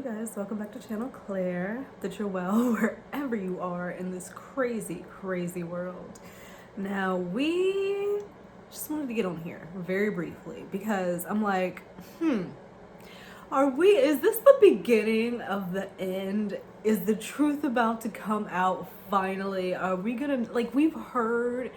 Hey guys, welcome back to channel Claire. That you're well wherever you are in this crazy, crazy world. Now we just wanted to get on here very briefly because I'm like, is this the beginning of the end? Is the truth about to come out finally? Are we gonna, like, we've heard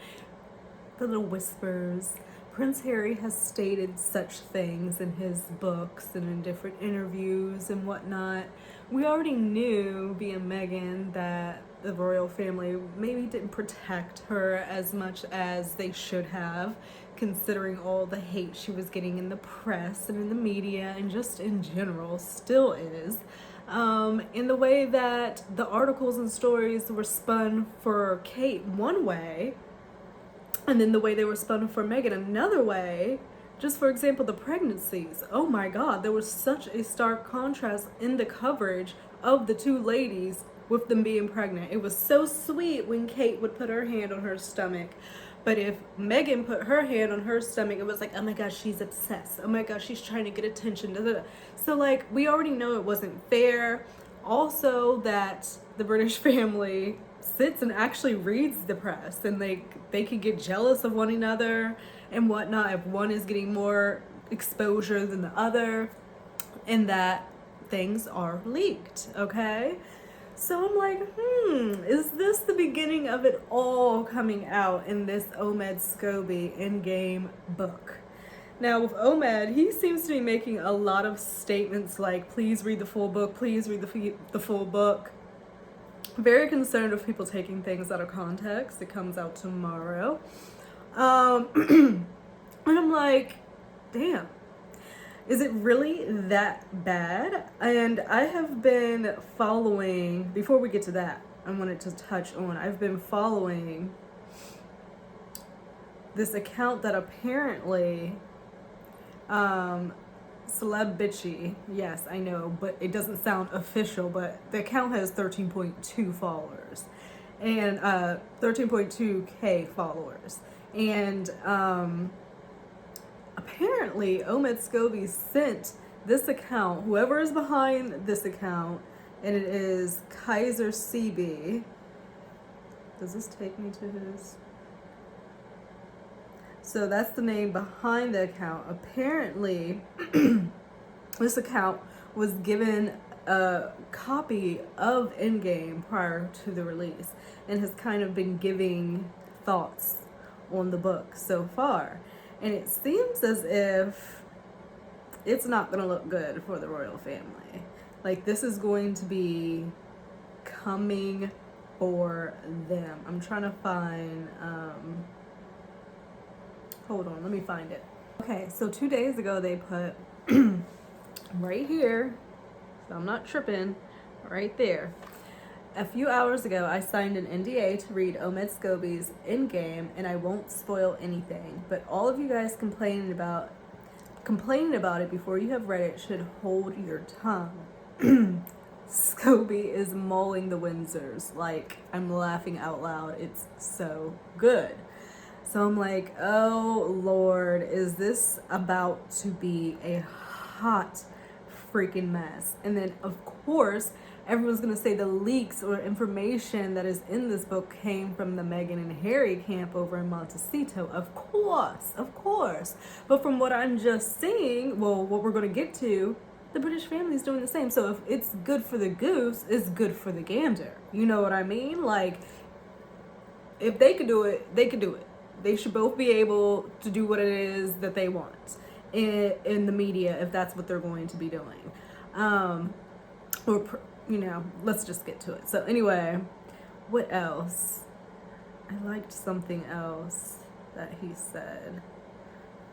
the little whispers. Prince Harry has stated such things in his books and in different interviews and whatnot. We already knew, being Meghan, that the royal family maybe didn't protect her as much as they should have, considering all the hate she was getting in the press and in the media and just in general still is. In the way that the articles and stories were spun for Kate one way, and then the way they were spun for Meghan another way. Just for example, the pregnancies. Oh my God, there was such a stark contrast in the coverage of the two ladies with them being pregnant. It was so sweet when Kate would put her hand on her stomach. But if Meghan put her hand on her stomach, it was like, oh my gosh, she's obsessed. Oh my gosh, she's trying to get attention. So like, we already know it wasn't fair. Also, that the British family sits and actually reads the press, and they can get jealous of one another and whatnot if one is getting more exposure than the other, and that things are leaked. Okay, so I'm like, is this the beginning of it all coming out in this Omid Scobie Endgame book? Now with Omid, he seems to be making a lot of statements like, please read the full book, please read the full book. Very concerned with people taking things out of context. It comes out tomorrow. And I'm like, damn, is it really that bad? And I have been following, before we get to that, I wanted to touch on, I've been following this account that apparently, Celeb Bitchy, yes, I know, but it doesn't sound official, but the account has 13.2 followers and 13.2k followers. And apparently Omid Scobie sent this account, whoever is behind this account, and it is Kaiser CB. Does this take me to his? So that's the name behind the account. Apparently, this account was given a copy of Endgame prior to the release and has kind of been giving thoughts on the book so far. And it seems as if it's not going to look good for the royal family. Like, this is going to be coming for them. I'm trying to find... hold on, let me find it. Okay, so 2 days ago they put right here, so I'm not tripping, right there. A few hours ago, I signed an NDA to read Omid Scobie's Endgame, and I won't spoil anything. But all of you guys complaining about it before you have read it should hold your tongue. Scobie is mauling the Windsors. Like, I'm laughing out loud. It's so good. So I'm like, oh Lord, is this about to be a hot freaking mess? And then of course, everyone's gonna say the leaks or information that is in this book came from the Meghan and Harry camp over in Montecito. Of course. But from what I'm just seeing, well, what we're gonna get to, the British family is doing the same. So if it's good for the goose, it's good for the gander. You know what I mean? Like, if they could do it, they could do it. They should both be able to do what it is that they want in the media, if that's what they're going to be doing. Let's just get to it. So anyway, what else? I liked something else that he said.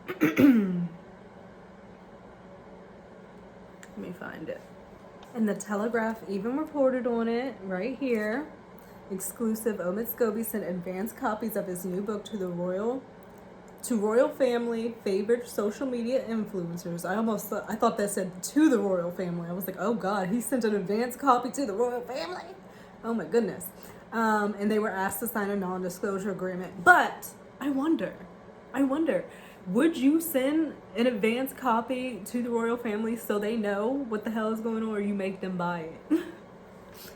Let me find it. And the Telegraph even reported on it right here. Exclusive, Omid Scobie sent advanced copies of his new book to the royal family favorite social media influencers. I thought that said to the royal family. I was like, oh God, he sent an advanced copy to the royal family? Oh my goodness. And they were asked to sign a non-disclosure agreement. But I wonder, Would you send an advance copy to the royal family so they know what the hell is going on, or you make them buy it?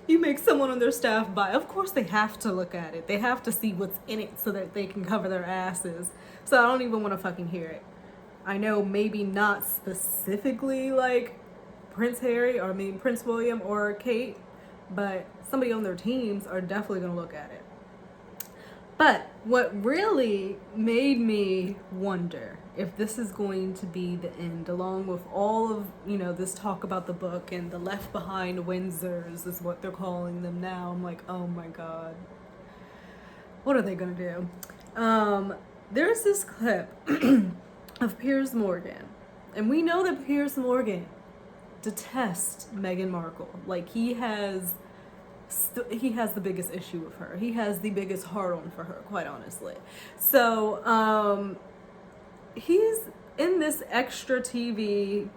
You make someone on their staff buy. Of course they have to look at it. They have to see what's in it so that they can cover their asses. So I don't even want to fucking hear it. I know maybe not specifically like Prince William or Kate, but somebody on their teams are definitely going to look at it. But what really made me wonder if this is going to be the end, along with all of, this talk about the book and the Left Behind Windsors is what they're calling them now. I'm like, oh my God. What are they going to do? There's this clip of Piers Morgan. And we know that Piers Morgan detests Meghan Markle. Like, he has the biggest issue with her. He has the biggest hard-on for her, quite honestly. So, he's in this extra TV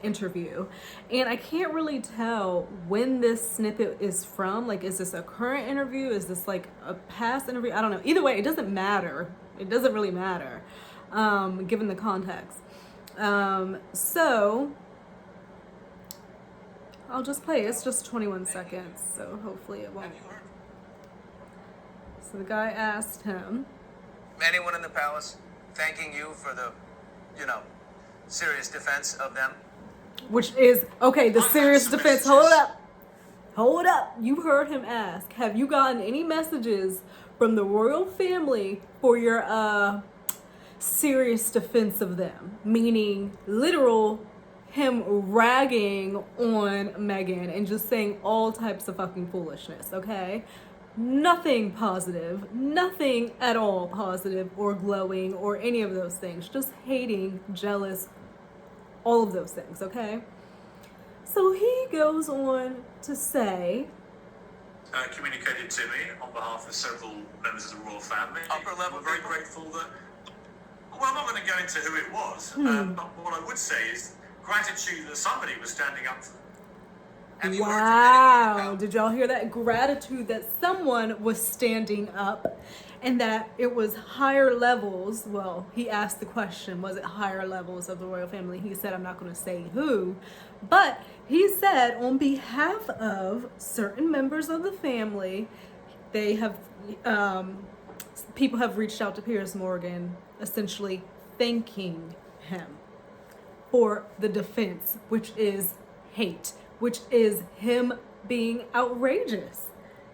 interview, and I can't really tell when this snippet is from. Like, is this a current interview? Is this like a past interview? I don't know. Either way, it doesn't matter. It doesn't really matter, given the context. So I'll just play. It's just 21 seconds, so hopefully it won't. So the guy asked him, anyone in the palace thanking you for the, serious defense of them? Which is, okay, the serious defense. Hold up. You heard him ask, have you gotten any messages from the royal family for your serious defense of them? Meaning literal him ragging on Meghan and just saying all types of fucking foolishness, okay? Nothing positive, nothing at all positive or glowing or any of those things. Just hating, jealous, all of those things, okay? So he goes on to say, communicated to me on behalf of several members of the royal family. Upper level I'm very people. grateful that, well, I'm not going to go into who it was, but what I would say is gratitude that somebody was standing up for them. Wow, did y'all hear that? Gratitude that someone was standing up, and that it was higher levels. Well, he asked the question, was it higher levels of the royal family? He said, I'm not going to say who, but he said on behalf of certain members of the family, they have, people have reached out to Piers Morgan, essentially thanking him for the defense, which is hate, which is him being outrageous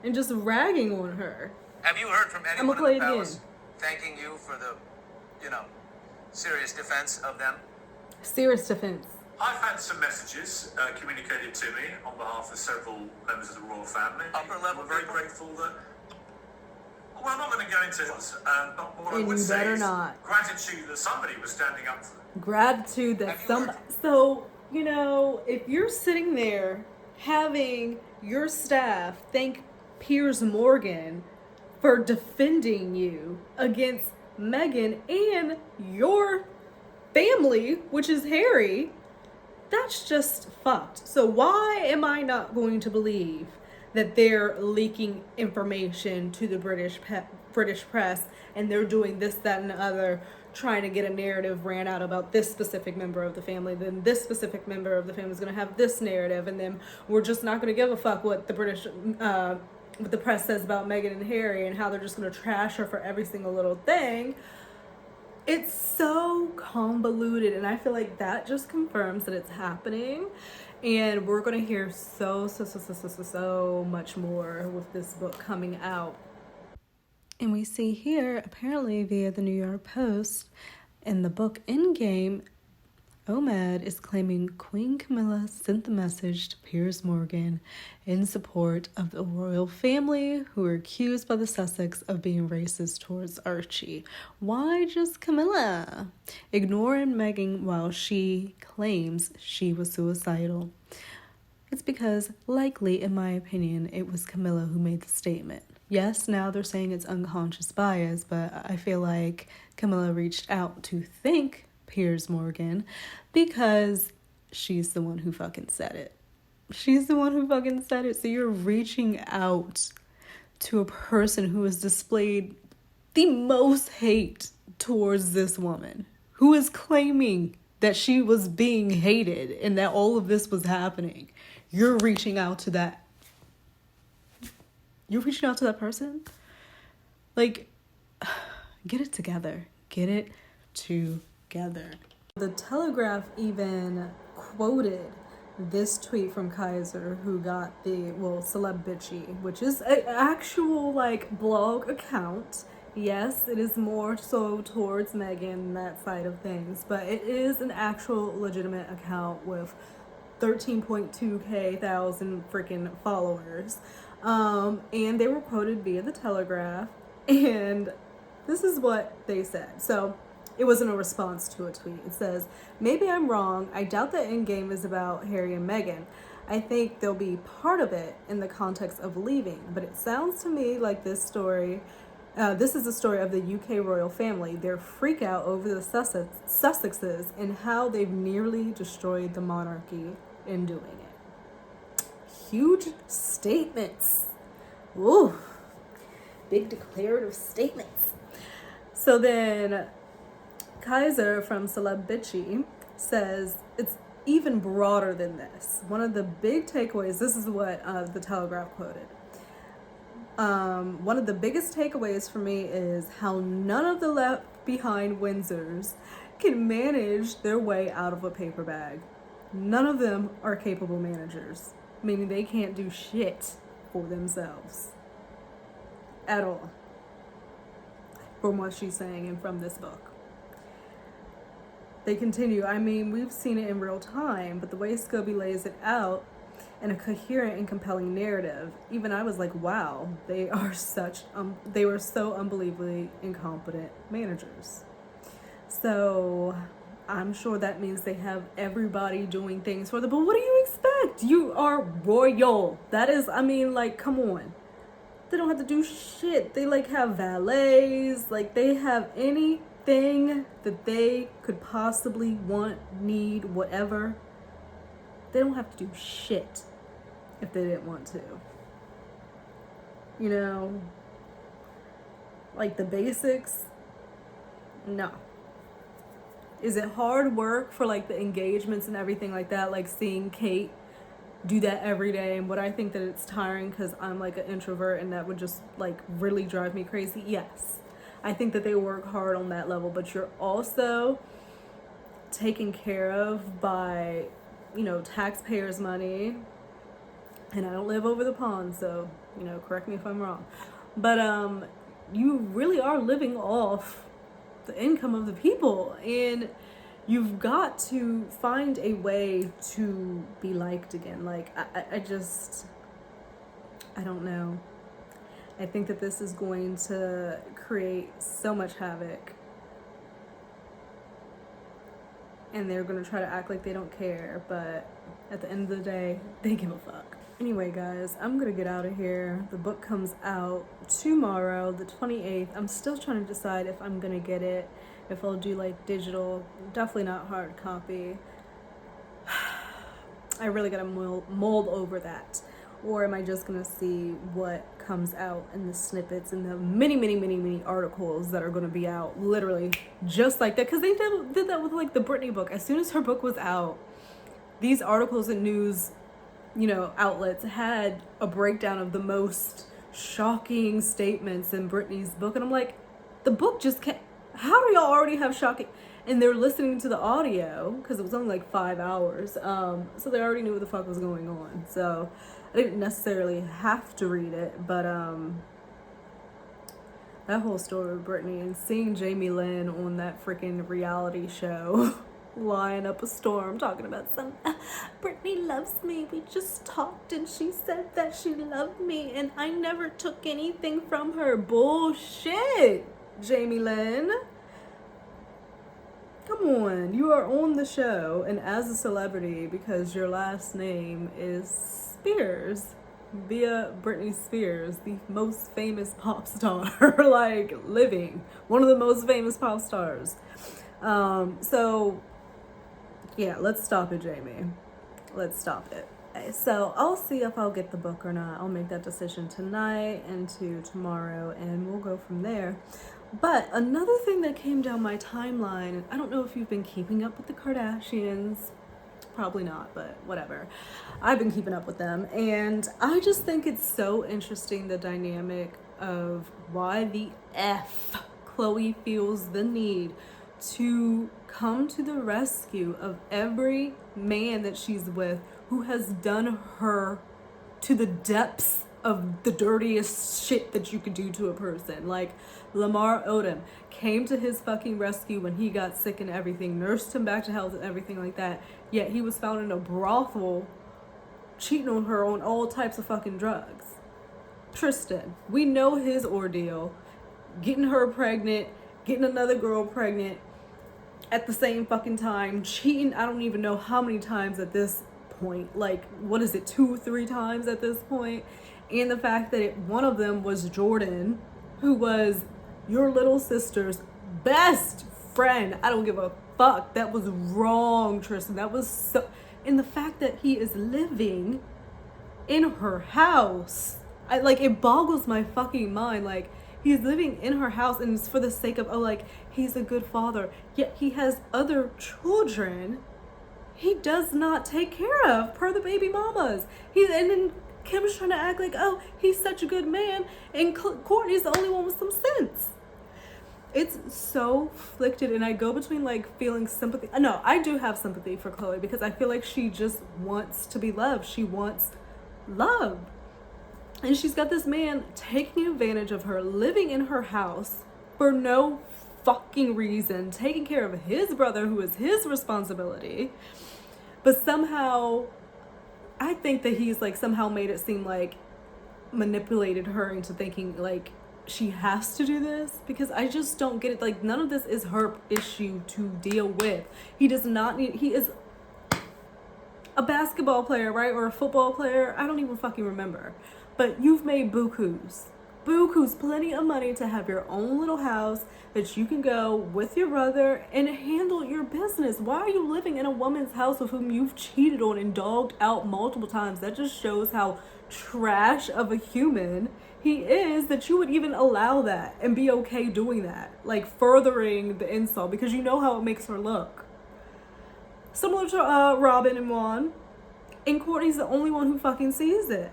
and just ragging on her. Have you heard from anyone in the palace thanking you for the, serious defense of them? Serious defense. I've had some messages communicated to me on behalf of several members of the royal family. Upper level I'm very people. grateful that, well, I'm not going to go into it, but what I And would you say better is not. gratitude that somebody was standing up for them. Gratitude that somebody. So, if you're sitting there having your staff thank Piers Morgan for defending you against Meghan and your family, which is Harry, that's just fucked. So why am I not going to believe that they're leaking information to the British press and they're doing this, that, and the other, trying to get a narrative ran out about this specific member of the family, then this specific member of the family is going to have this narrative, and then we're just not going to give a fuck what the what the press says about Meghan and Harry and how they're just going to trash her for every single little thing. It's so convoluted, and I feel like that just confirms that it's happening, and we're going to hear so much more with this book coming out. And we see here, apparently via the New York Post, in the book Endgame, Omad is claiming Queen Camilla sent the message to Piers Morgan in support of the royal family who were accused by the Sussex of being racist towards Archie. Why just Camilla? Ignoring Meghan while she claims she was suicidal. It's because, likely, in my opinion, it was Camilla who made the statement. Yes, now they're saying it's unconscious bias, but I feel like Camilla reached out to thank Piers Morgan because she's the one who fucking said it. She's the one who fucking said it. So you're reaching out to a person who has displayed the most hate towards this woman who is claiming that she was being hated and that all of this was happening. You're reaching out to that. You're reaching out to that person? Like, get it together. Get it together. The Telegraph even quoted this tweet from Kaiser, who got the, Celeb Bitchy, which is an actual, like, blog account. Yes, it is more so towards Meghan and that side of things, but it is an actual legitimate account with 13.2k thousand freaking followers. And they were quoted via the Telegraph, and this is what they said. So it wasn't a response to a tweet. It says, "Maybe I'm wrong. I doubt that Endgame is about Harry and Meghan. I think they'll be part of it in the context of leaving. But it sounds to me like this is the story of the UK royal family, their freak out over the Sussexes and how they've nearly destroyed the monarchy in doing it." Huge statements. Ooh, big declarative statements. So then Kaiser from Celeb Bitchy says it's even broader than this. One of the big takeaways, this is what the Telegraph quoted. One of the biggest takeaways for me is how none of the left behind Windsors can manage their way out of a paper bag. None of them are capable managers, meaning they can't do shit for themselves at all, from what she's saying and from this book. They continue, "I mean, we've seen it in real time, but the way Scobie lays it out in a coherent and compelling narrative, even I was like, wow, they were so unbelievably incompetent managers." So I'm sure that means they have everybody doing things for them, but what do you expect? You are royal. That is, I mean, like, come on. They don't have to do shit. They, like, have valets, like, they have anything that they could possibly want, need, whatever. They don't have to do shit if they didn't want to. You know, like the basics, no. Is it hard work for like the engagements and everything like that? Like seeing Kate do that every day, and would I think that it's tiring because I'm like an introvert and that would just like really drive me crazy? Yes. I think that they work hard on that level, but you're also taken care of by, you know, taxpayers' money. And I don't live over the pond, so, you know, correct me if I'm wrong. But you really are living off the income of the people, and you've got to find a way to be liked again. Like, I don't know. I think that this is going to create so much havoc, and they're going to try to act like they don't care, but at the end of the day, they give a fuck. Anyway, guys, I'm going to get out of here. The book comes out tomorrow, the 28th. I'm still trying to decide if I'm going to get it, if I'll do like digital, definitely not hard copy. I really got to mold over that. Or am I just going to see what comes out in the snippets and the many articles that are going to be out literally just like that? Because they did that with like the Britney book. As soon as her book was out, these articles and news, you know, outlets had a breakdown of the most shocking statements in Britney's book. And I'm like, the book just can't, how do y'all already have shocking? And they're listening to the audio because it was only like 5 hours. So they already knew what the fuck was going on. So I didn't necessarily have to read it, but that whole story with Britney and seeing Jamie Lynn on that freaking reality show lying up a storm talking about Britney loves me. We just talked and she said that she loved me and I never took anything from her. Bullshit, Jamie Lynn. Come on, you are on the show and as a celebrity because your last name is Spears, via Britney Spears, the most famous pop star, like living, one of the most famous pop stars. So yeah, let's stop it, Jamie. Let's stop it. Okay, so I'll see if I'll get the book or not. I'll make that decision tonight and tomorrow, and we'll go from there. But another thing that came down my timeline, I don't know if you've been keeping up with the Kardashians. Probably not, but whatever. I've been keeping up with them. And I just think it's so interesting, the dynamic of why the F Khloe feels the need to come to the rescue of every man that she's with who has done her to the depths of the dirtiest shit that you could do to a person. Like, Lamar Odom came to his fucking rescue when he got sick and everything, nursed him back to health and everything like that, yet he was found in a brothel cheating on her on all types of fucking drugs. Tristan, we know his ordeal, getting her pregnant, getting another girl pregnant at the same fucking time, cheating I don't even know how many times at this point, like, what is it, 2-3 times at this point? And the fact that one of them was Jordan, who was your little sister's best friend. I don't give a fuck. That was wrong, Tristan. That was so... And the fact that he is living in her house, it boggles my fucking mind. Like, he's living in her house and it's for the sake of, oh, like, he's a good father. Yet he has other children he does not take care of, per the baby mamas. And then Kim's trying to act like, oh, he's such a good man, and Kourtney's the only one with some sense. It's so conflicted, and I go between, like, feeling sympathy. No, I do have sympathy for Khloe because I feel like she just wants to be loved. She wants love. And she's got this man taking advantage of her, living in her house for no fucking reason, taking care of his brother, who is his responsibility. But somehow, I think that he's, like, somehow made it seem like manipulated her into thinking, like, she has to do this, because I just don't get it. Like, none of this is her issue to deal with. He does not need... He is a basketball player, right? Or a football player. I don't even fucking remember. But you've made bukus. Buku's plenty of money to have your own little house that you can go with your brother and handle your business. Why are you living in a woman's house with whom you've cheated on and dogged out multiple times? That just shows how trash of a human he is, that you would even allow that and be okay doing that. Like, furthering the insult, because you know how it makes her look. Similar to Robin and Juan. And Kourtney's the only one who fucking sees it.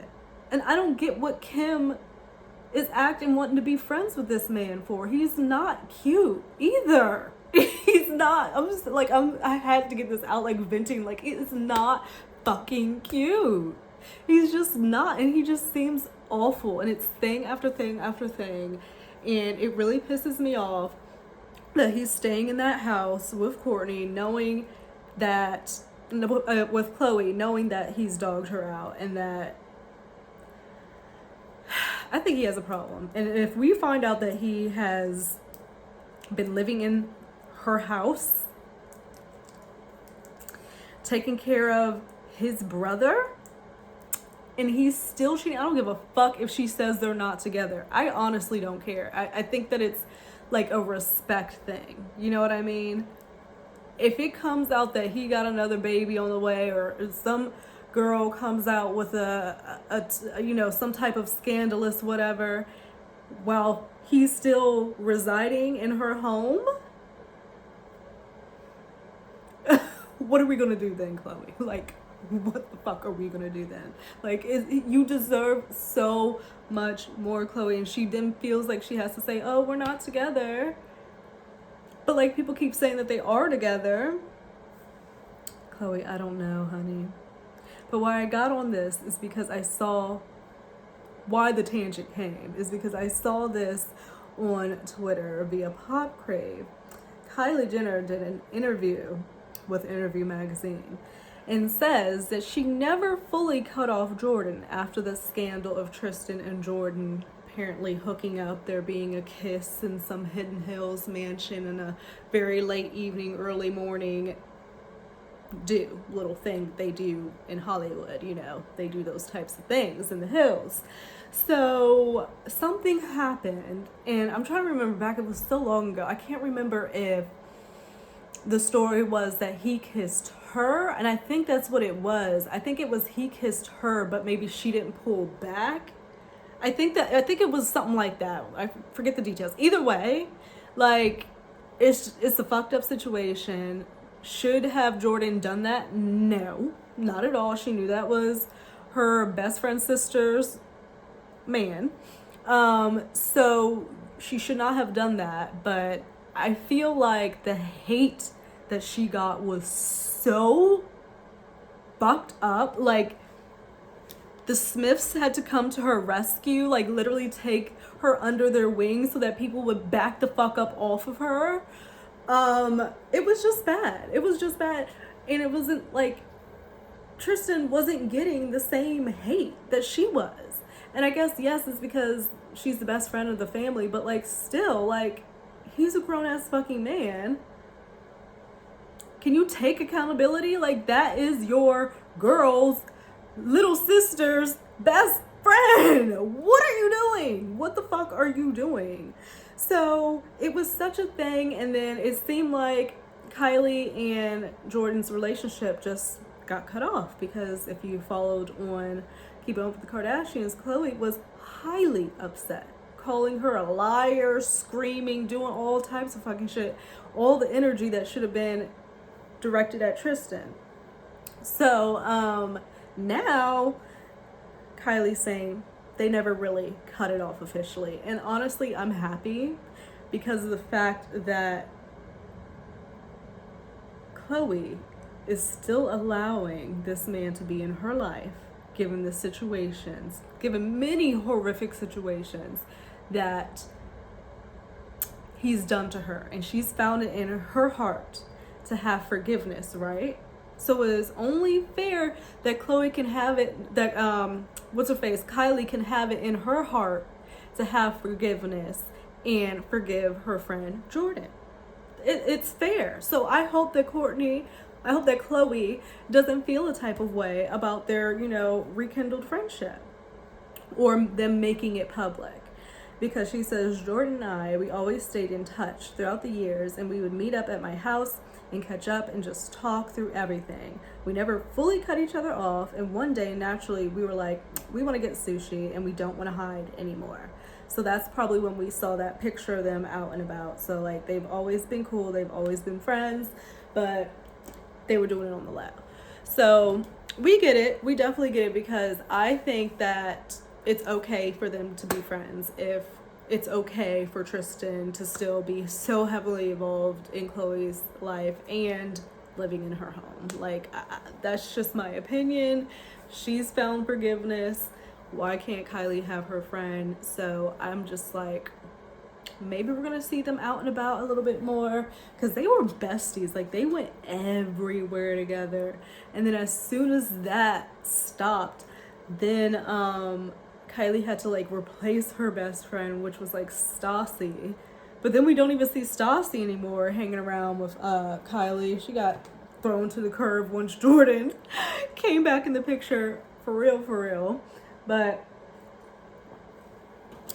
And I don't get what Kim is acting wanting to be friends with this man for. He's not cute either. He's not. I'm just like, I had to get this out, like, venting. Like, it's not fucking cute. He's just not. And he just seems awful. And it's thing after thing after thing. And it really pisses me off that he's staying in that house with Kourtney, knowing that, with Khloe, knowing that he's dogged her out, and that I think he has a problem. And if we find out that he has been living in her house, taking care of his brother, and he's still cheating, I don't give a fuck if she says they're not together. I honestly don't care. I think that it's like a respect thing. You know what I mean? If it comes out that he got another baby on the way, or some girl comes out with some type of scandalous whatever, while he's still residing in her home, what are we gonna do then, Khloe? Like, what the fuck are we gonna do then? Like, you deserve so much more, Khloe. And she then feels like she has to say, oh, we're not together. But, like, people keep saying that they are together. Khloe, I don't know, honey. But why I got on this is because I saw why the tangent came. Is because I saw this on Twitter via Pop Crave. Kylie Jenner did an interview with Interview Magazine and says that she never fully cut off Jordan after the scandal of Tristan and Jordan apparently hooking up, there being a kiss in some Hidden Hills mansion in a very late evening, early morning little thing they do in Hollywood. You know, they do those types of things in the hills. So something happened, and I'm trying to remember back, it was so long ago, I can't remember if the story was that he kissed her, and I think that's what it was. I think it was he kissed her, but maybe she didn't pull back. I think it was something like that. I forget the details. Either way, like, it's a fucked up situation. Should have Jordan done that? No, not at all. She knew that was her best friend's sister's man. So she should not have done that. But I feel like the hate that she got was so fucked up. Like, the Smiths had to come to her rescue, like literally take her under their wing so that people would back the fuck up off of her. It was just bad. It was just bad. And it wasn't like Tristan wasn't getting the same hate that she was. And I guess, yes, it's because she's the best friend of the family, but like still, like, he's a grown-ass fucking man. Can you take accountability? Like, that is your girl's little sister's best friend. What are you doing? What the fuck are you doing? So it was such a thing, and then it seemed like Kylie and Jordan's relationship just got cut off, because if you followed on Keeping Up with the Kardashians, Khloe was highly upset, calling her a liar, screaming, doing all types of fucking shit, all the energy that should have been directed at Tristan. So now Kylie's saying they never really cut it off officially. And honestly, I'm happy because of the fact that Khloe is still allowing this man to be in her life, given the situations, given many horrific situations that he's done to her. And she's found it in her heart to have forgiveness, right? So it is only fair that Khloe can have it, that Kylie can have it in her heart to have forgiveness and forgive her friend Jordan. It's fair. So I hope that Khloe doesn't feel a type of way about their, rekindled friendship or them making it public. Because she says, Jordan and I, we always stayed in touch throughout the years, and we would meet up at my house and catch up and just talk through everything. We never fully cut each other off, and one day, naturally, we were like, we want to get sushi, and we don't want to hide anymore. So that's probably when we saw that picture of them out and about. So, like, they've always been cool, they've always been friends, but they were doing it on the low. So we get it, we definitely get it, because I think that it's okay for them to be friends if it's okay for Tristan to still be so heavily involved in Khloe's life and living in her home. Like, that's just my opinion. She's found forgiveness. Why can't Kylie have her friend? So I'm just like, maybe we're gonna see them out and about a little bit more, because they were besties. Like, they went everywhere together. And then as soon as that stopped, then Kylie had to like replace her best friend, which was like Stassi. But then we don't even see Stassi anymore hanging around with Kylie. She got thrown to the curb once Jordan came back in the picture, for real. But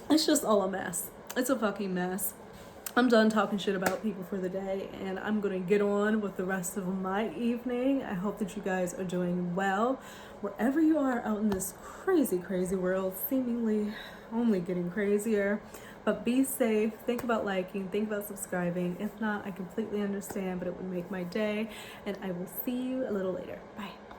it's just all a mess. It's a fucking mess. I'm done talking shit about people for the day, and I'm gonna get on with the rest of my evening. I hope that you guys are doing well wherever you are out in this crazy world, seemingly only getting crazier. But be safe. Think about liking, think about subscribing. If not, I completely understand, but it would make my day. And I will see you a little later. Bye.